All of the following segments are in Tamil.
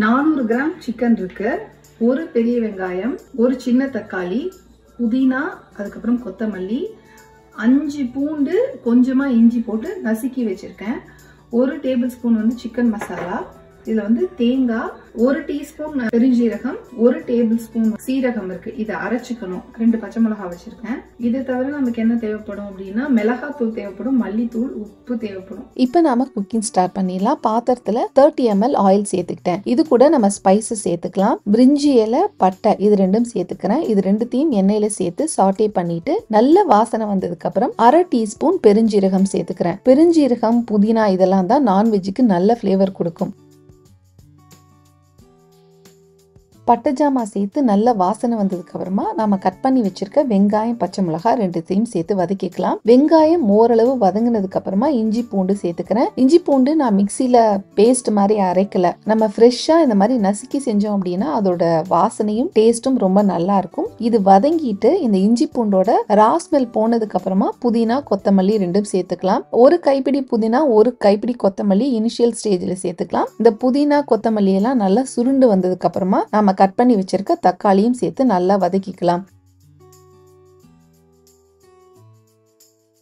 400 கிராம் சிக்கன் இருக்கு, ஒரு பெரிய வெங்காயம், ஒரு சின்ன தக்காளி, புதினா, அதுக்கப்புறம் கொத்தமல்லி, 5 பூண்டு, கொஞ்சமா இஞ்சி போட்டு நசுக்கி வச்சிருக்கேன். 1 டேபிள் ஸ்பூன் வந்து சிக்கன் மசாலா, இதுல வந்து தேங்காய், 1 டீஸ்பூன் பெருஞ்சீரகம், 1 டேபிள் ஸ்பூன் சீரகம் இருக்கு. இதை அரைச்சிக்கணும். 2 பச்சை மிளகாய் வச்சிருக்கேன். இது தவிர நமக்கு என்ன தேவைப்படும் அப்படின்னா மிளகாத்தூள் தேவைப்படும், மல்லித்தூள், உப்பு தேவைப்படும். இப்போ நாம குக்கிங் ஸ்டார்ட் பண்ணிடலாம். பாத்திரத்துல 30 ml ஆயில் சேர்த்துக்கிட்டேன். இது கூட நம்ம ஸ்பைசஸ் சேர்த்துக்கலாம். பிரிஞ்சி இலை, பட்டை இது ரெண்டும் சேர்த்துக்கிறேன். இது ரெண்டுத்தையும் எண்ணெயில சேர்த்து சாட்டே பண்ணிட்டு நல்ல வாசனை வந்ததுக்கு அப்புறம் 1/2 டீஸ்பூன் பெருஞ்சீரகம் சேர்த்துக்கிறேன். பெருஞ்சீரகம், புதினா இதெல்லாம் தான் நான்வெஜ்ஜுக்கு நல்ல ஃபிளேவர் கொடுக்கும். பட்டை ஜாமா சேர்த்து நல்ல வாசனை வந்ததுக்கு அப்புறமா நாம கட் பண்ணி வச்சிருக்க வெங்காயம், பச்சை மிளகாய் ரெண்டுத்தையும் சேர்த்து வதக்கிக்கலாம். வெங்காயம் ஓரளவு வதங்கினதுக்கு அப்புறமா இஞ்சி பூண்டு சேர்த்துக்கிறேன். இஞ்சி பூண்டு நான் மிக்சியில பேஸ்ட் மாதிரி அரைக்கல. நம்ம ஃப்ரெஷ்ஷா இந்த மாதிரி நசுக்கி செஞ்சோம் அப்படின்னா அதோட வாசனையும் டேஸ்டும் ரொம்ப நல்லா இருக்கும். இது வதங்கிட்டு இந்த இஞ்சி பூண்டோட ரா ஸ்மெல் போனதுக்கு அப்புறமா புதினா, கொத்தமல்லி ரெண்டும் சேர்த்துக்கலாம். 1 கைப்பிடி புதினா, 1 கைப்பிடி கொத்தமல்லி இனிஷியல் ஸ்டேஜ்ல சேர்த்துக்கலாம். இந்த புதினா, கொத்தமல்லி எல்லாம் நல்லா சுருண்டு வந்ததுக்கு அப்புறமா நாம கட் பண்ணி வச்சிருக்க தக்காளியும் சேர்த்து நல்லா வதக்கிக்கலாம்.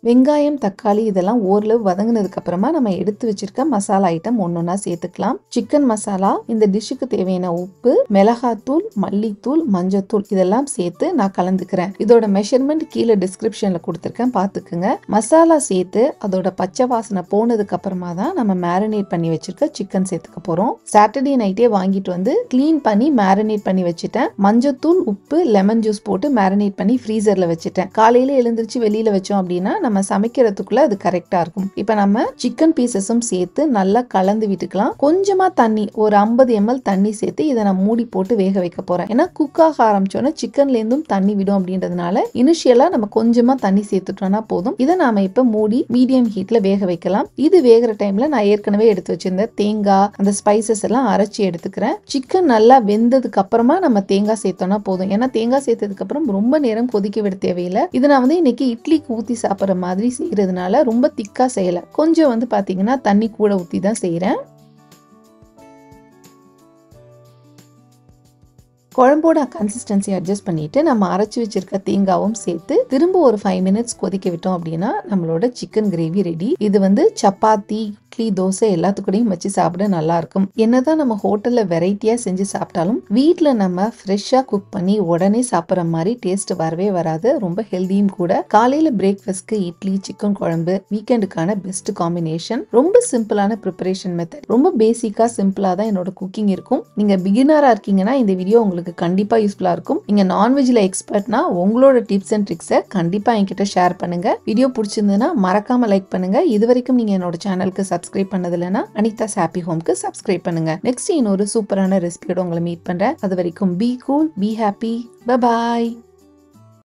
வெங்காயம், தக்காளி இதெல்லாம் ஓரளவு வதங்கினதுக்கு அப்புறமா நம்ம எடுத்து வச்சிருக்க மசாலா ஐட்டம் ஒன்னொன்னா சேர்த்துக்கலாம். சிக்கன் மசாலா, இந்த டிஷ்ஷுக்கு தேவையான உப்பு, மிளகாத்தூள், மல்லித்தூள், மஞ்சத்தூள் இதெல்லாம் சேர்த்து நான் கலந்துக்கிறேன். இதோட மெஷர்மெண்ட் கீழே டிஸ்கிரிப்ஷன்ல கொடுத்துருக்கேன், பாத்துக்குங்க. மசாலா சேர்த்து அதோட பச்சை வாசனை போனதுக்கு அப்புறமா தான் நம்ம மேரினேட் பண்ணி வச்சிருக்க சிக்கன் சேர்த்துக்க போறோம். சாட்டர்டே நைட்டே வாங்கிட்டு வந்து கிளீன் பண்ணி மேரினேட் பண்ணி வச்சுட்டேன். மஞ்சத்தூள், உப்பு, லெமன் ஜூஸ் போட்டு மேரினேட் பண்ணி ஃப்ரீசர்ல வச்சுட்டேன். காலையில எழுந்திருச்சு வெளியில வச்சோம் அப்படின்னா நம்ம சமைக்கிறதுக்குள்ள அது கரெக்டா இருக்கும். இப்ப நம்ம சிக்கன் பீசஸும் சேர்த்து நல்லா கலந்து விட்டுக்கலாம். கொஞ்சமா தண்ணி, ஒரு 50 ml தண்ணி சேர்த்து இதை நான் மூடி போட்டு வேக வைக்க போறேன். ஏன்னா குக் ஆக ஆரம்பிச்சோன்னா சிக்கன்ல இருந்தும் தண்ணி விடும் அப்படின்றதுனால இனிஷியலா நம்ம கொஞ்சமா தண்ணி சேர்த்துட்டோம்னா போதும். இதை நாம இப்ப மூடி மீடியம் ஹீட்ல வேக வைக்கலாம். இது வேகிற டைம்ல நான் ஏற்கனவே எடுத்து வச்சிருந்த தேங்காய், அந்த ஸ்பைசஸ் எல்லாம் அரைச்சி எடுத்துக்கிறேன். சிக்கன் நல்லா வெந்ததுக்கு அப்புறமா நம்ம தேங்காய் சேர்த்தோம்னா போதும். ஏன்னா தேங்காய் சேர்த்ததுக்கு அப்புறம் ரொம்ப நேரம் கொதிக்க விட தேவையில்லை. இதை நான் வந்து இன்னைக்கு இட்லிக்கு ஊத்தி சாப்பிட்ற மாதிரி செய்யறதுனால ரொம்ப திக்கா செய்யல. கொஞ்சம் வந்து பாத்தீங்கன்னா தண்ணி கூட ஊத்தி தான் செய்யறேன். குழம்போட கன்சிஸ்டன்சி அட்ஜஸ்ட் பண்ணிட்டு நம்ம அரைச்சி வச்சிருக்க தேங்காவும் சேர்த்து திரும்ப ஒரு 5 minutes கொதிக்க விட்டோம் அப்படின்னா நம்மளோட சிக்கன் கிரேவி ரெடி. இது வந்து சப்பாத்தி, இட்லி, தோசை எல்லாத்துக்கூடையும் வச்சு சாப்பிட நல்லா இருக்கும். என்னதான் நம்ம ஹோட்டல்ல வெரைட்டியா செஞ்சு சாப்பிட்டாலும் வீட்டுல நம்ம ஃப்ரெஷ்ஷா குக் பண்ணி உடனே சாப்பிட்ற மாதிரி டேஸ்ட் வரவே வராது. ரொம்ப ஹெல்தியும் கூட. காலையில பிரேக்ஃபாஸ்ட்க்கு இட்லி, சிக்கன் குழம்பு வீக்கெண்டுக்கான பெஸ்ட் காம்பினேஷன். ரொம்ப சிம்பிளான ப்ரிப்பரேஷன் மெத்தட். ரொம்ப பேசிக்கா சிம்பிளா தான் என்னோட குக்கிங் இருக்கும். நீங்க பிகினரா இருக்கீங்கன்னா இந்த வீடியோ உங்களுக்கு கண்டிப்பா யூஸ்ஃபுல்லா இருக்கும். நீங்க நான்வெஜ்ல எக்ஸ்பர்ட்னா உங்களோட டிப்ஸ் அண்ட் ட்ரிக்ஸை கண்டிப்பா என்கிட்ட ஷேர் பண்ணுங்க. வீடியோ பிடிச்சிருந்ததுன்னா மறக்காம லைக் பண்ணுங்க. இது வரைக்கும் நீங்க என்னோட சேனலுக்கு சப்ஸ்கிரைப் பண்ணது இல்லைன்னா அனிதாஸ் ஹாப்பி ஹோம்க்கு சப்ஸ்கிரைப் பண்ணுங்க. நெக்ஸ்ட் இன்னொரு சூப்பரான ரெசிபியோட உங்களை மீட் பண்றேன். அது வரைக்கும் be cool, be happy, bye bye.